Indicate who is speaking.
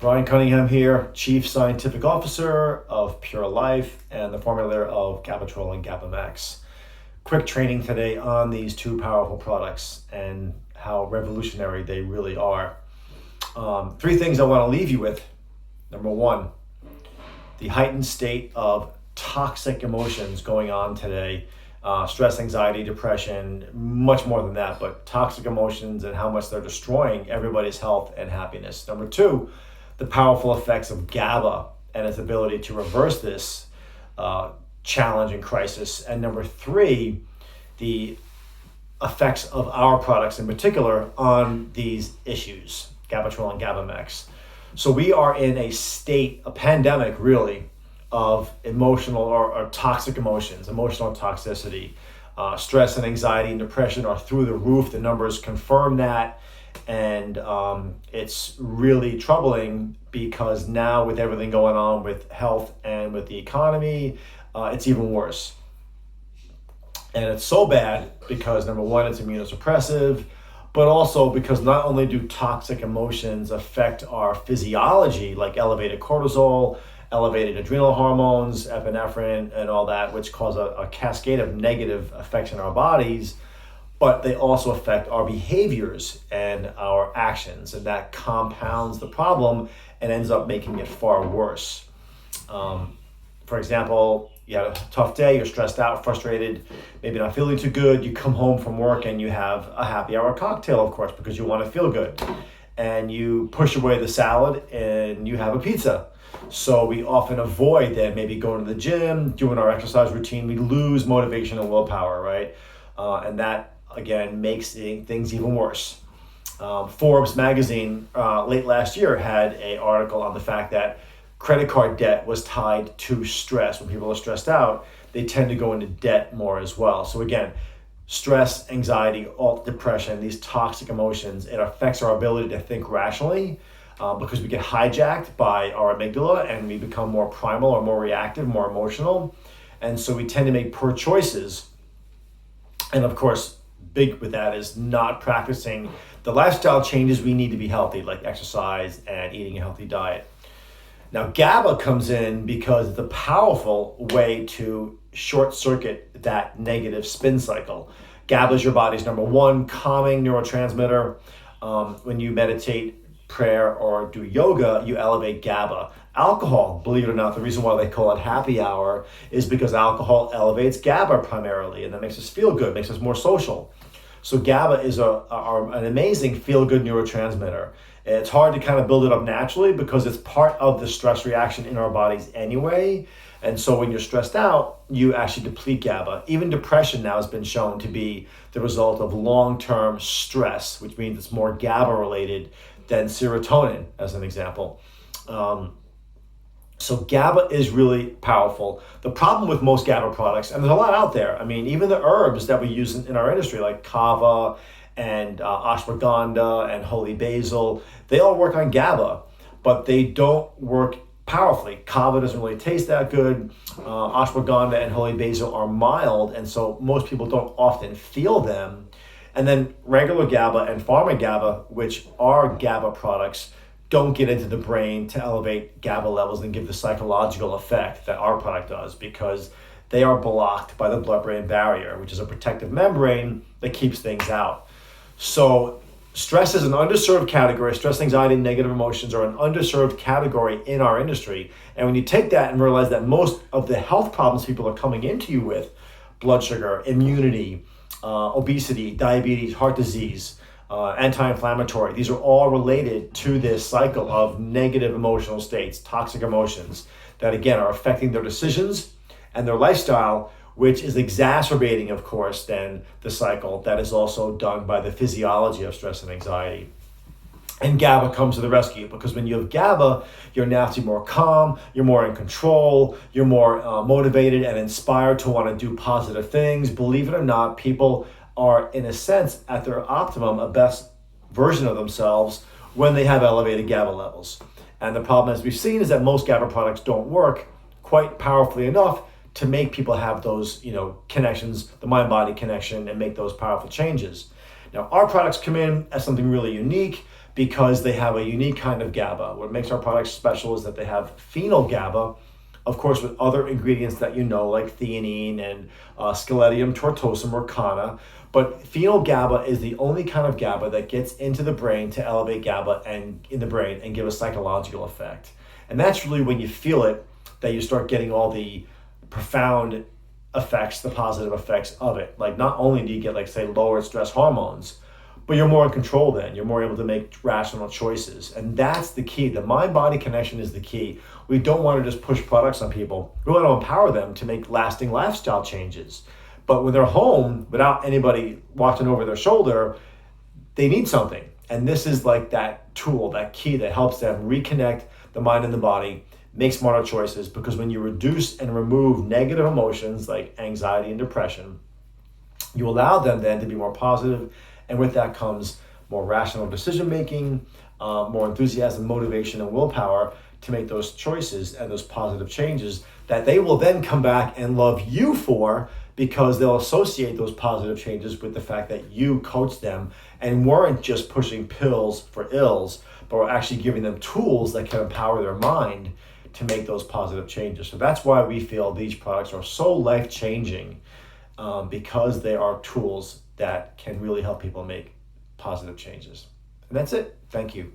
Speaker 1: Brian Cunningham here, Chief Scientific Officer of Pure Life and the formulator of Gabatrol and GABAMAX. Quick training today on these two powerful products and how revolutionary they really are. Three things I want to leave you with. Number one, the heightened state of toxic emotions going on today. Stress, anxiety, depression, much more than that, but toxic emotions and how much they're destroying everybody's health and happiness. Number two, the powerful effects of GABA and its ability to reverse this challenge and crisis. And number three, the effects of our products in particular on these issues, Gabatrol and GABAMAX. So we are in a state, a pandemic really, of emotional or toxic emotions, emotional toxicity. Stress and anxiety and depression are through the roof. The numbers confirm that. And it's really troubling because now with everything going on with health and with the economy, it's even worse. And it's so bad because number one, it's immunosuppressive, but also because not only do toxic emotions affect our physiology, like elevated cortisol, elevated adrenal hormones, epinephrine, and all that, which cause a cascade of negative effects in our bodies, but they also affect our behaviors and our actions, and that compounds the problem and ends up making it far worse. For example, you had a tough day, you're stressed out, frustrated, maybe not feeling too good, you come home from work and you have a happy hour cocktail, of course, because you want to feel good. And you push away the salad and you have a pizza. So we often avoid that, maybe going to the gym, doing our exercise routine, we lose motivation and willpower, right? And that, again, makes things even worse. Forbes magazine late last year had an article on the fact that credit card debt was tied to stress. When people are stressed out, they tend to go into debt more as well. So again, stress, anxiety, depression, these toxic emotions, it affects our ability to think rationally because we get hijacked by our amygdala and we become more primal or more reactive, more emotional. And so we tend to make poor choices. And of course, big with that is not practicing the lifestyle changes we need to be healthy, like exercise and eating a healthy diet. Now, GABA comes in because it's a powerful way to short circuit that negative spin cycle. GABA is your body's number one calming neurotransmitter. When you meditate, prayer, or do yoga, you elevate GABA. Alcohol, believe it or not, the reason why they call it happy hour is because alcohol elevates GABA primarily, and that makes us feel good, makes us more social. So GABA is an amazing feel-good neurotransmitter. It's hard to kind of build it up naturally because it's part of the stress reaction in our bodies anyway. And so when you're stressed out, you actually deplete GABA. Even depression now has been shown to be the result of long-term stress, which means it's more GABA related than serotonin, as an example. So GABA is really powerful. The problem with most GABA products, and there's a lot out there, I mean, even the herbs that we use in our industry, like kava and ashwagandha and holy basil, they all work on GABA, but they don't work powerfully. Kava doesn't really taste that good. Ashwagandha and holy basil are mild, and so most people don't often feel them. And then regular GABA and pharma GABA, which are GABA products, don't get into the brain to elevate GABA levels and give the psychological effect that our product does because they are blocked by the blood-brain barrier, which is a protective membrane that keeps things out. So stress is an underserved category. Stress, anxiety, and negative emotions are an underserved category in our industry. And when you take that and realize that most of the health problems people are coming into you with, blood sugar, immunity, obesity, diabetes, heart disease, anti-inflammatory, these are all related to this cycle of negative emotional states, toxic emotions that again are affecting their decisions and their lifestyle, which is exacerbating, of course, then the cycle that is also done by the physiology of stress and anxiety. And GABA comes to the rescue because when you have GABA, you're naturally more calm, you're more in control, you're more motivated and inspired to want to do positive things. Believe it or not, people are, in a sense, at their optimum, a best version of themselves when they have elevated GABA levels. And the problem, as we've seen, is that most GABA products don't work quite powerfully enough to make people have those, connections, the mind-body connection, and make those powerful changes. Now, our products come in as something really unique because they have a unique kind of GABA. What makes our products special is that they have phenyl GABA, of course, with other ingredients that you know, like theanine and Scaledium tortosum or canna. But phenyl GABA is the only kind of GABA that gets into the brain to elevate GABA and in the brain and give a psychological effect. And that's really when you feel it that you start getting all the profound effects, the positive effects of it. Like, not only do you get, like, say, lower stress hormones, but you're more in control then. You're more able to make rational choices. And that's the key. The mind-body connection is the key. We don't want to just push products on people. We want to empower them to make lasting lifestyle changes. But when they're home, without anybody watching over their shoulder, they need something. And this is like that tool, that key that helps them reconnect the mind and the body, make smarter choices. Because when you reduce and remove negative emotions like anxiety and depression, you allow them then to be more positive. And with that comes more rational decision making, more enthusiasm, motivation, and willpower to make those choices and those positive changes that they will then come back and love you for, because they'll associate those positive changes with the fact that you coached them and weren't just pushing pills for ills, but were actually giving them tools that can empower their mind to make those positive changes. So that's why we feel these products are so life-changing, because they are tools that can really help people make positive changes. And that's it. Thank you.